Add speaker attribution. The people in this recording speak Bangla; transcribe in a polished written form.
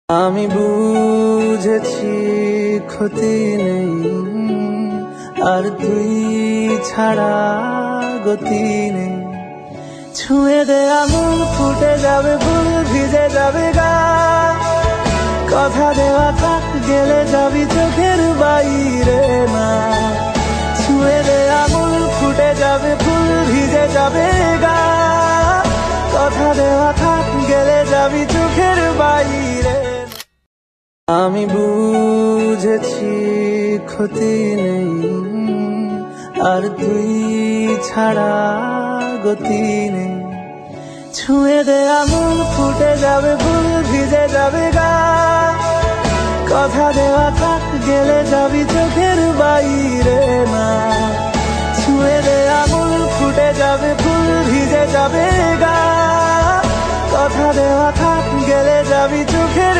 Speaker 1: আমি বুঝেছি ক্ষতি নেই, আর তুই ছাড়া গতি নেই। ছুঁয়ে দে আঙুল, ফুটে যাবে ফুল, ভিজে যাবে গা। কথা দেওয়া থাক, গেলে যাবি চোখের বাইরে না। ছুঁয়ে দে আঙুল, ফুটে যাবে ফুল, ভিজে যাবে গা। কথা দেওয়া থাক, গেলে যাবি চোখের বাইরে। আমি বুঝেছি ক্ষতি নেই, আর তুই ছাড়া গতি নেই। ছুঁয়ে দে আঙুল, ফুটে যাবে ফুল, ভিজে যাবে গা। কথা দেওয়া থাক, গেলে যাবি চোখের বাইরে না। ছুঁয়ে দে আঙুল, ফুটে যাবে ফুল, ভিজে যাবে গা। কথা দেওয়া থাক, গেলে যাবি চোখের